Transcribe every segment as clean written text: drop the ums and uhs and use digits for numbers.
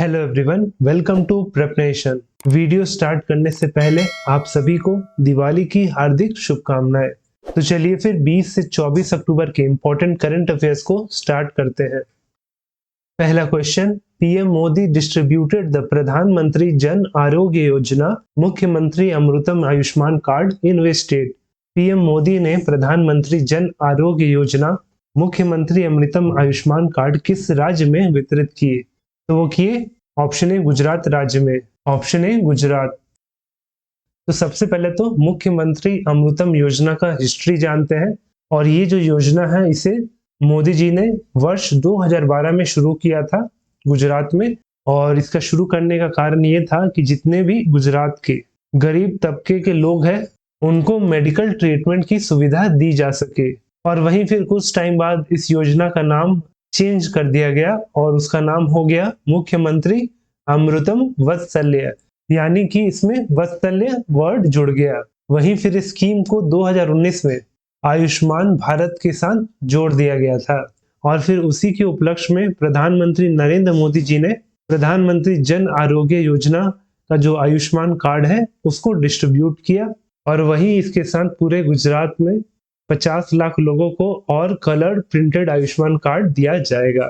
Hello everyone, welcome to preparation. Video start करने से पहले आप सभी को दिवाली की हार्दिक शुभकामनाएं। तो चलिए फिर 20 से 24 अक्टूबर के इम्पोर्टेंट करंट अफेयर्स को स्टार्ट करते हैं। पहला question, PM Modi distributed the प्रधानमंत्री जन आरोग्य योजना मुख्यमंत्री अमृतम Ayushman card in which state. PM Modi ने प्रधानमंत्री जन आरोग्य योजना मुख्यमंत्री अमृतम आयुष्मान कार्ड किस राज्य में वितरित किए? तो वो किए ऑप्शन ए गुजरात राज्य में। Option A Gujarat. तो सबसे पहले तो मुख्यमंत्री अमृतम योजना का हिस्ट्री जानते हैं। और ये जो योजना है इसे मोदी जी ने वर्ष 2012 में शुरू किया था गुजरात में। और इसका शुरू करने का कारण ये था कि जितने भी गुजरात के गरीब तबके के लोग हैं उनको मेडिकल ट्रीटमेंट की सुविधा दी जा सके। और वहीं फिर कुछ टाइम बाद इस योजना का नाम चेंज कर दिया गया और उसका नाम हो गया मुख्यमंत्री अमृतम वात्सल्य, यानी कि इसमें वात्सल्य वर्ड जुड़ गया। वहीं फिर इस स्कीम को 2019 में आयुष्मान भारत के साथ जोड़ दिया गया था। और फिर उसी के उपलक्ष्य में प्रधानमंत्री नरेंद्र मोदी जी ने प्रधानमंत्री जन आरोग्य योजना का जो आयुष्मान कार्ड है उसको डिस्ट्रीब्यूट किया। और वहीं इसके साथ पूरे गुजरात में 50 लाख लोगों को और कलर्ड प्रिंटेड आयुष्मान कार्ड दिया जाएगा।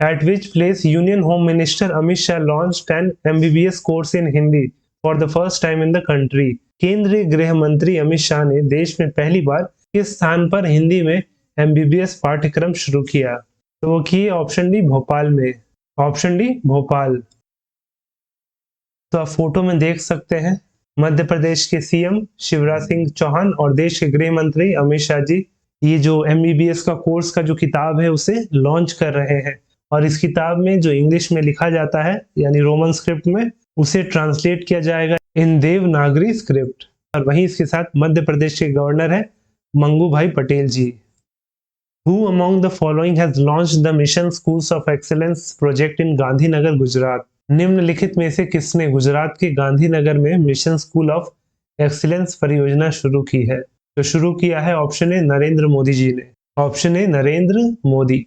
At which place Union Home Minister Amit Shah launched an MBBS course in Hindi for the first time in the country। केंद्रीय गृह मंत्री अमित शाह ने देश में पहली बार किस स्थान पर हिंदी में MBBS पाठ्यक्रम शुरू किया? तो वो किए ऑप्शन डी भोपाल में। Option D Bhopal. तो आप फोटो में देख सकते हैं मध्य प्रदेश के सीएम शिवराज सिंह चौहान और देश के गृह मंत्री अमित शाह जी ये जो MBBS का कोर्स का जो किताब है उसे लॉन्च कर रहे हैं। और इस किताब में जो इंग्लिश में लिखा जाता है यानी रोमन स्क्रिप्ट में उसे ट्रांसलेट किया जाएगा इन देवनागरी स्क्रिप्ट। और वहीं इसके साथ मध्य प्रदेश के गवर्नर है मंगू भाई पटेल जी। Who among the following has launched the Mission Schools of Excellence project in Gandhinagar Gujarat? निम्नलिखित में से किसने गुजरात के गांधीनगर में मिशन स्कूल ऑफ एक्सीलेंस परियोजना शुरू की है? तो शुरू किया है ऑप्शन ए नरेंद्र मोदी जी ने। ऑप्शन ए नरेंद्र मोदी।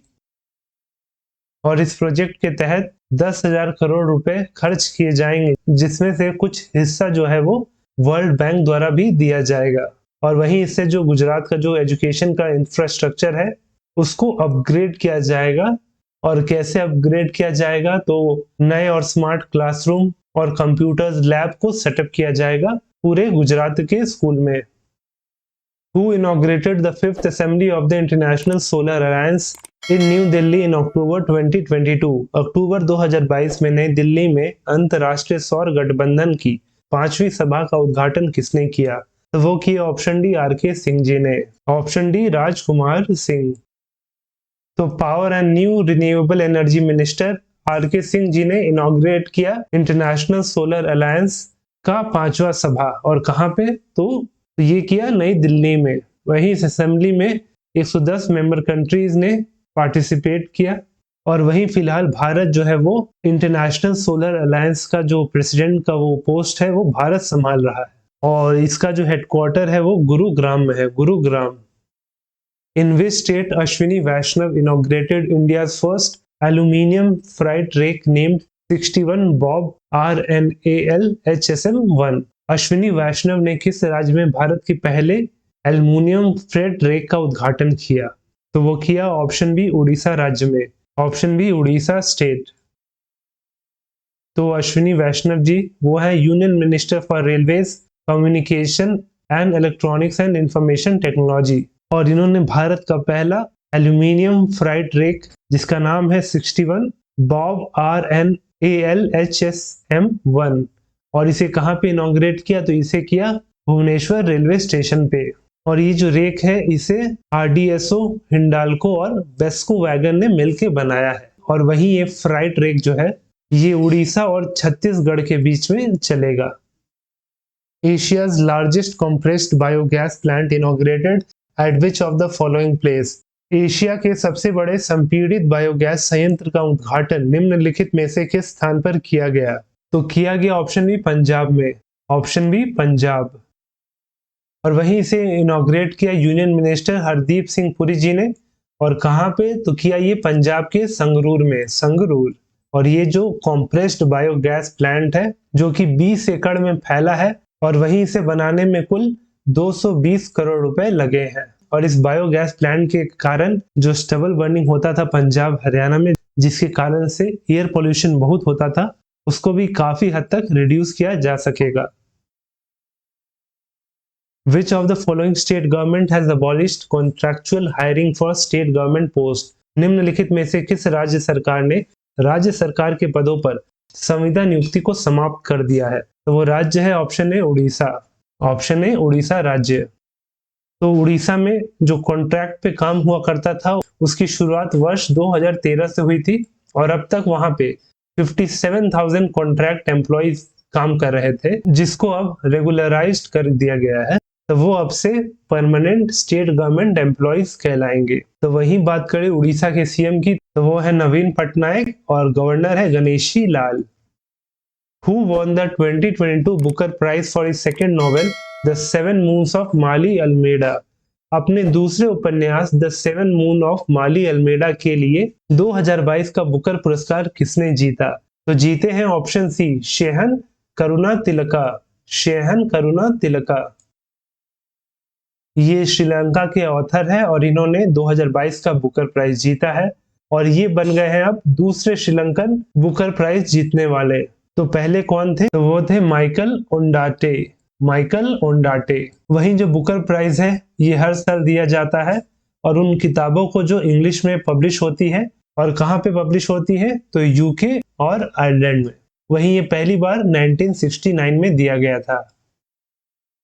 और इस प्रोजेक्ट के तहत 10,000 करोड़ रुपए खर्च किए जाएंगे, जिसमें से कुछ हिस्सा जो है वो वर्ल्ड बैंक द्वारा भी दिया जाएगा। और वहीं इससे जो गुजरात का जो एजुकेशन का इंफ्रास्ट्रक्चर है उसको अपग्रेड किया जाएगा। और कैसे अपग्रेड किया जाएगा? तो नए और स्मार्ट क्लासरूम और कंप्यूटर्स लैब को सेटअप किया जाएगा पूरे गुजरात के स्कूल में। Who inaugurated the 5th Assembly of the International Solar Alliance in New Delhi in October 2022? अक्टूबर 2022 में नई दिल्ली में अंतर्राष्ट्रीय सौर गठबंधन की 5वीं सभा का उद्घाटन किसने किया? तो वो किया option D RK Singh ji ने। Option D Rajkumar Singh. तो power and new renewable energy minister RK Singh ji ने इनॉग्रेट किया इंटरनेशनल सोलर अलायंस का 5वां सभा। और कहाँ पे? तो ये किया नई दिल्ली में। वहीं इस असेंबली में 110 मेंबर कंट्रीज ने पार्टिसिपेट किया। और वहीं फिलहाल भारत जो है वो इंटरनेशनल सोलर अलायंस का जो प्रेसिडेंट का वो पोस्ट है वो भारत संभाल रहा है। और इसका जो हेडक्वार्टर है वो गुरुग्राम में है। Gurugram. In which state Ashwini Vaishnav inaugurated India's first aluminium freight rake named 61 Bob RNAL HSM-1? Ashwini वैष्णव ने किस राज्य में भारत के पहले एल्युमिनियम फ्रेट रेक का उद्घाटन किया? तो वो किया ऑप्शन बी उड़ीसा राज्य में। Option B Orissa state. तो अश्विनी वैष्णव जी वो है union minister for railways communication and electronics and information technology. और इन्होंने भारत का पहला एल्यूमिनियम फ्राइट रेक जिसका नाम है 61 बॉब RNAL HSM-1 और इसे कहाँ पे इनॉग्रेट किया? तो इसे किया भुवनेश्वर रेलवे स्टेशन पे। और ये जो रेक है इसे RDSO, हिंडाल्को और बेस्को वैगन ने मिलकर बनाया है। और वहीं ये फ्राइट रेक जो है ये उड़ीसा और छत्तीसगढ़ के बीच में चलेगा। Asia's largest compressed biogas plant inaugurated at which of the following place? Asia के सबसे बड़े संपीड़ित बायोगैस संयंत्र का उद्घाटन निम्नलिखित में से किस स्थान पर किया गया? तो किया गया ऑप्शन बी पंजाब में। Option B Punjab. और वहीं इसे इनॉग्रेट किया यूनियन मिनिस्टर हरदीप सिंह पुरी जी ने। और कहाँ पे? तो किया ये पंजाब के संगरूर में। संगरूर। और ये जो कॉम्प्रेस्ड बायोगैस प्लांट है जो कि 20 एकड़ में फैला है और वहीं इसे बनाने में कुल 220 करोड़ रुपए लगे हैं। और इस बायोगैस प्लांट के कारण जो स्टबल बर्निंग होता था पंजाब हरियाणा में, जिसके कारण से एयर पोल्यूशन बहुत होता था, उसको भी काफी हद तक रिड्यूस किया जा सकेगा। Which of the following state government has abolished contractual hiring for state government post? निम्नलिखित में से किस राज्य सरकार ने राज्य सरकार के पदों पर संविदा नियुक्ति को समाप्त कर दिया है? तो वो राज्य है option A Orissa. Option A Orissa राज्य। तो उड़ीसा में जो कॉन्ट्रैक्ट पे काम हुआ करता था उसकी शुरुआत वर्ष 2013 से हुई थी और अब तक वहां पे 57,000 कॉन्ट्रैक्ट एम्प्लॉइज काम कर रहे थे, जिसको अब रेगुलराइज्ड कर दिया गया है। तो वो अब से परमानेंट स्टेट गवर्नमेंट एम्प्लॉइज कहलाएंगे। तो वही बात करें उड़ीसा के सीएम की, तो वो है नवीन पटनायक और गवर्नर है Ganeshi Lal. Who won the 2022 Booker Prize for his second novel, The Seven Moons of Mali Almeida? अपने दूसरे उपन्यास the seven moon of Maali Almeida के लिए 2022 का बुकर पुरस्कार किसने जीता? तो जीते हैं ऑप्शन सी शेहन करुणा तिलका। शेहन करुणा तिलका ये श्रीलंका के ऑथर है और इन्होंने 2022 का बुकर प्राइज जीता है और ये बन गए हैं अब दूसरे श्रीलंकन बुकर प्राइज जीतने वाले। तो पहले कौन थे? तो वो थे माइकल ओंडाटे। माइकल ओंडाटे। वहीं जो बुकर प्राइज है ये हर साल दिया जाता है और उन किताबों को जो इंग्लिश में पब्लिश होती है, और कहाँ पे पब्लिश होती है? तो यूके और आयरलैंड में। वहीं ये पहली बार 1969 में दिया गया था।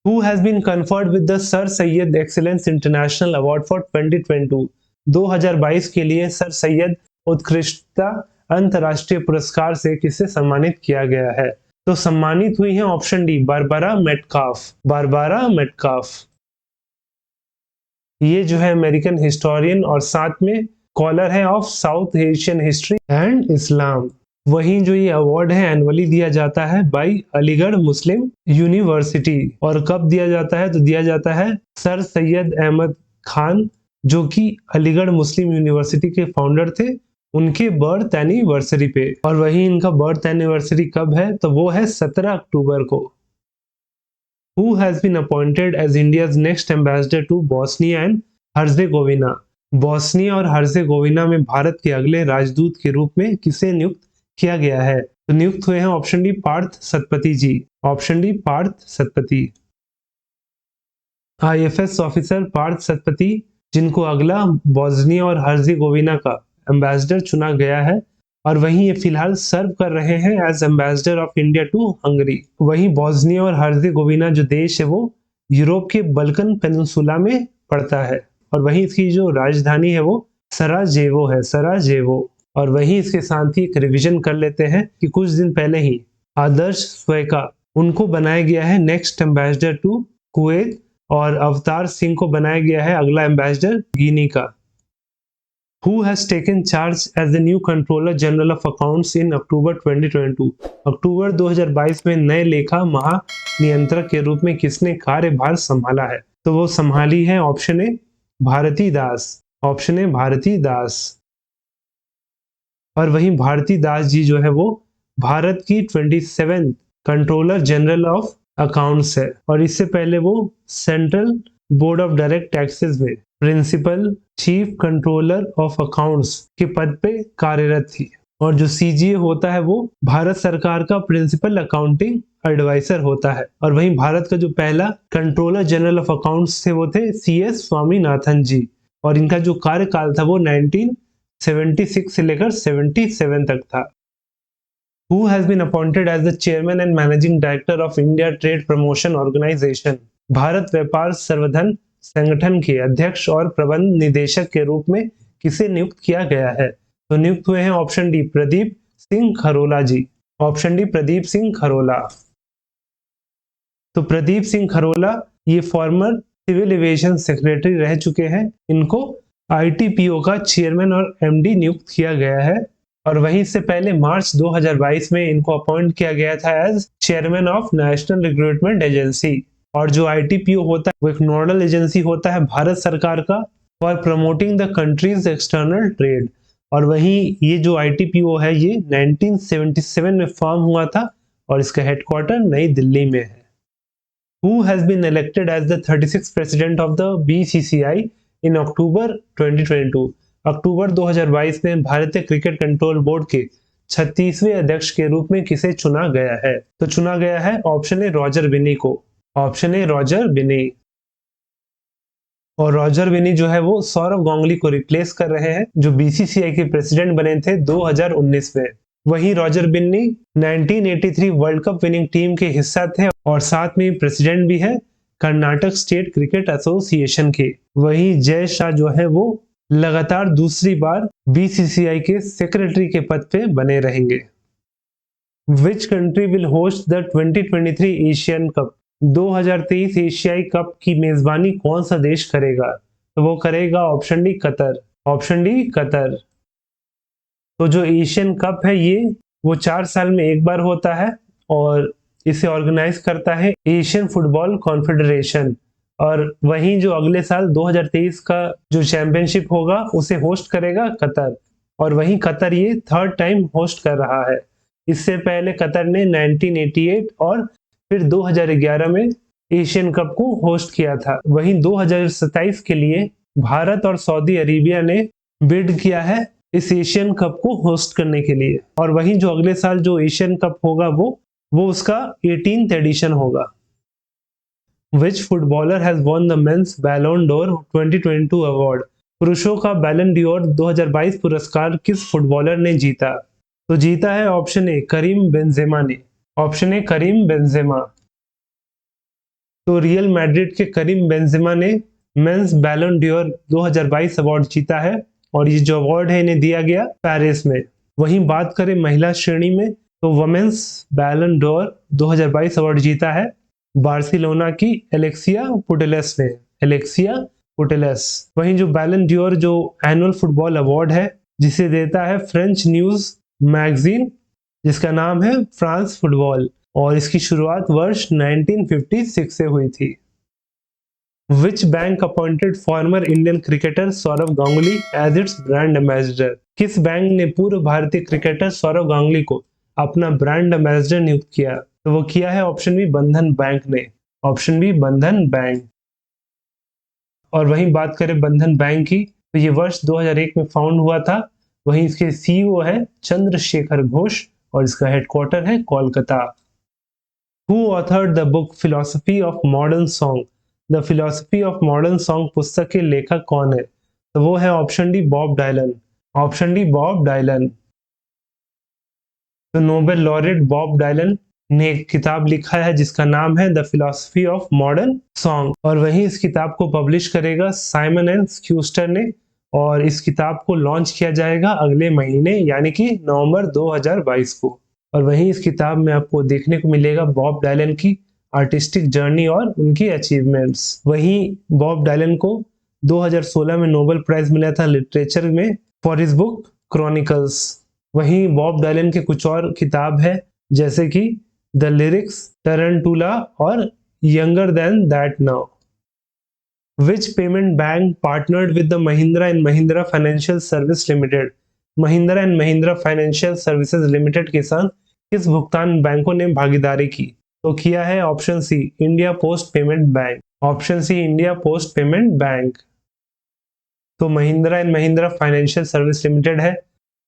Who has been conferred with the Sir Syed Excellence International Award for 2022? 2022 के लिए सर सैयद उत्कृष्टता अंतर्राष्ट्रीय पुरस्कार से किसे सम्मानित किया गया है? तो सम्मानित हुई है option D Barbara Metcalfe. Barbara Metcalfe ये जो है अमेरिकन हिस्टोरियन और साथ में स्कॉलर है of south Asian history and Islam. वहीं जो ये अवार्ड है एनुअली दिया जाता है बाय अलीगढ़ मुस्लिम यूनिवर्सिटी। और कब दिया जाता है? तो दिया जाता है सर सैयद अहमद खान जो कि अलीगढ़ मुस्लिम यूनिवर्सिटी के फाउंडर थे, उनके बर्थ एनिवर्सरी पे। और वही इनका बर्थ एनिवर्सरी कब है? तो वो है 17 अक्टूबर को। Who has been appointed as India's next ambassador to Bosnia and Herzegovina? Bosnia और हर्जेगोविना में भारत के अगले राजदूत के रूप में किसे नियुक्त किया गया है? तो नियुक्त हुए हैं option D Parth Satpathy ji. Option D Parth Satpathy. IFS officer Parth Satpathy जिनको अगला बोस्निया और हर्जेगोविना का एम्बेसडर चुना गया है और वहीं ये फिलहाल सर्व कर रहे हैं as ambassador of India to Hungary. वहीं बोस्निया और हर्जेगोविना जो देश है वो यूरोप के बल्कन पेनिनसुला में पड़ता है और वहीं इसकी जो राजधानी है वो सराजेवो है। सराजेवो। और वहीं इसके साथ ही एक रिवीजन कर लेते हैं कि कुछ दिन पहले ही आदर्श स्वेका उनको बनाया गया है नेक्स्ट एम्बेसडर टू कुवैत और अवतार सिंह को बनाया गया है अगला एम्बेसडर गिनी का। Who has taken charge as the new Controller General of Accounts in October 2022? अक्टूबर 2022 में नए लेखा महानियंत्रक के रूप में किसने कार्यभार संभाला है? तो वो संभाली है option A Bharati Das. Option A Bharati Das. और वहीं भारती दास जी जो है वो भारत की 27th controller general of accounts है और इससे पहले वो central board of direct taxes में principal chief controller of accounts के पद पे कार्यरत थी। और जो सीजीए होता है वो भारत सरकार का प्रिंसिपल अकाउंटिंग एडवाइजर होता है। और वहीं भारत का जो पहला कंट्रोलर जनरल ऑफ अकाउंट्स थे वो थे सीएस स्वामीनाथन जी और इनका जो कार्यकाल था वो 1976 से लेकर 77 तक था। Who has been appointed as the chairman and managing director of India Trade Promotion Organization? Bharat व्यापार संवर्धन संगठन के अध्यक्ष और प्रबंध निदेशक के रूप में किसे नियुक्त किया गया है? तो नियुक्त हुए हैं option D Pradeep Singh Kharola ji. Option D Pradeep Singh Kharola. तो प्रदीप सिंह खरोला ये फॉर्मर सिविल एविएशन सेक्रेटरी रह चुके हैं। इनको आईटीपीओ का चेयरमैन और एमडी नियुक्त किया गया है और वहीं से पहले मार्च 2022 में इनको अपॉइंट किया गया था as chairman of national recruitment agency. और जो आईटीपीओ होता है वो एक नोडल एजेंसी होता है भारत सरकार का for promoting the countries external trade. और वहीं ये जो ITPO है ये 1977 में फॉर्म हुआ था और इसका हेडक्वार्टर नई दिल्ली में है। Who has been elected as the 36th president of the BCCI in October 2022? अक्टूबर 2022 में भारतीय क्रिकेट कंट्रोल बोर्ड के 36वें अध्यक्ष के रूप में किसे चुना गया है? तो चुना गया है ऑप्शन ए रॉजर बिनी को। ऑप्शन ए रॉजर बिनी। और रॉजर बिनी जो है वो सौरव गांगुली को रिप्लेस कर रहे हैं जो BCCI के प्रेसिडेंट बने थे 2019 में। वहीं Roger Binny 1983 world cup winning team के हिस्सा थे और साथ में प्रेसिडेंट भी है कर्नाटक स्टेट क्रिकेट एसोसिएशन के। वहीं जय शाह जो है वो लगातार दूसरी बार BCCI के सेक्रेटरी के पद पे बने रहेंगे। Which country will host the 2023 Asian cup? 2023 एशियाई कप की मेजबानी कौन सा देश करेगा? तो वो करेगा option D Qatar. Option D Qatar. तो जो एशियन कप है ये वो 4 साल में एक बार होता है और इसे ऑर्गेनाइज करता है एशियन फुटबॉल कॉन्फेडरेशन। और वहीं जो अगले साल 2023 का जो चैंपियनशिप होगा उसे होस्ट करेगा कतर। और वहीं कतर ये 3rd टाइम होस्ट कर रहा है। इससे पहले कतर ने 1988 और फिर 2011 में एशियन कप को होस्ट किया था। वहीं 2027 के लिए भारत और सऊदी अरेबिया ने बिड किया है इस एशियन कप को होस्ट करने के लिए। और वहीं जो अगले साल जो एशियन कप होगा वो उसका 18th एडिशन होगा। Which footballer has won the men's Ballon d'Or 2022 award? पुरुषों का बैलन डियोर 2022 पुरस्कार किस फुटबॉलर ने जीता? तो जीता है ऑप्शन ए करीम बेंजेमा ने। Option A Karim Benzema. तो रियल मैड्रिड के करीम बेंजेमा ने मेंस बैलन डियोर 2022 अवार्ड जीता है और ये जो अवार्ड है इन्हें दिया गया पेरिस में। वहीं बात करें महिला श्रेणी में तो वुमेन्स बैलन डोर 2022 अवार्ड जीता है बार्सिलोना की एलेक्सिया पुटेलेस ने। एलेक्सिया पुटेलेस। वहीं जो बैलन डियोर जो एनुअल फुटबॉल अवार्ड है जिसे देता है फ्रेंच न्यूज मैगजीन जिसका नाम है फ्रांस फुटबॉल और इसकी शुरुआत वर्ष 1956 से हुई थी। Which bank appointed former Indian cricketer Sourav Ganguly as its brand ambassador? किस बैंक ने पूर्व भारतीय क्रिकेटर सौरव गांगुली को अपना ब्रांड एम्बेसडर नियुक्त किया? तो वो किया है ऑप्शन बी बंधन बैंक ने। ऑप्शन बी बंधन बैंक। और वहीं बात करें बंधन बैंक की तो ये वर्ष 2001 में फाउंड हुआ था। वहीं इसके CEO है चंद्रशेखर घोष और इसका हेडक्वार्टर है Kolkata. Who authored the book Philosophy of Modern Song? The philosophy of modern song पुस्तक के लेखक कौन है? तो वो है option D Bob Dylan. Option D Bob Dylan. तो नोबेल लॉरेट बॉब डायलन ने एक किताब लिखा है जिसका नाम है the philosophy of modern song और वहीं इस किताब को पब्लिश करेगा साइमन एंड स्यूस्टर ने और इस किताब को लॉन्च किया जाएगा अगले महीने यानी कि नवंबर 2022 को। और वहीं इस किताब में आपको देखने को मिलेगा बॉब डायलन की आर्टिस्टिक जर्नी और उनकी अचीवमेंट्स। वहीं बॉब डायलन को 2016 में नोबेल प्राइज मिला था लिटरेचर में फॉर हिज बुक क्रॉनिकल्स। वहीं बॉब डायलन के कुछ और किताब है जैसे कि द लिरिक्स, टरंटुला और younger than that now. Which payment bank partnered with the Mahindra and Mahindra Financial Service Limited? Mahindra and Mahindra financial services limited के साथ किस भुगतान बैंकों ने भागीदारी की? तो किया है option C India post payment bank. Option C India post payment bank. तो Mahindra and Mahindra financial service limited है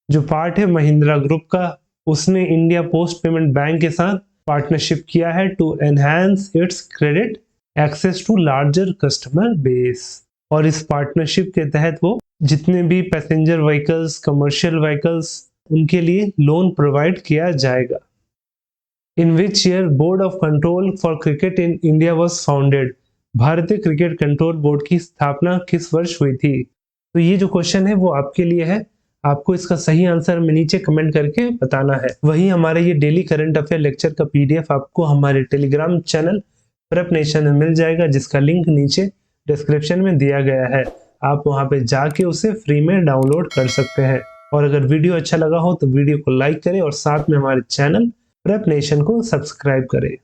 जो पार्ट है महिंद्रा ग्रुप का, उसने इंडिया पोस्ट पेमेंट बैंक के साथ पार्टनरशिप किया है to enhance its credit access to larger customer base. और इस पार्टनरशिप के तहत वो जितने भी पैसेंजर व्हीकल्स, कमर्शियल व्हीकल्स, उनके लिए लोन प्रोवाइड किया जाएगा। In which year board of control for cricket in India was founded? भारतीय क्रिकेट कंट्रोल बोर्ड की स्थापना किस वर्ष हुई थी? तो ये जो क्वेश्चन है वो आपके लिए है, आपको इसका सही आंसर में नीचे कमेंट करके बताना है। वहीं हमारे ये डेली करंट अफेयर लेक्चर का PDF आपको हमारे टेलीग्राम चैनल प्रेप नेशन में मिल जाएगा जिसका लिंक नीचे डिस्क्रिप्शन में दिया गया है। आप वहां पे जाके उसे फ्री में डाउनलोड कर सकते हैं। और अगर वीडियो अच्छा लगा हो तो वीडियो को लाइक करें और साथ में हमारे चैनल प्रेप नेशन को सब्सक्राइब करें।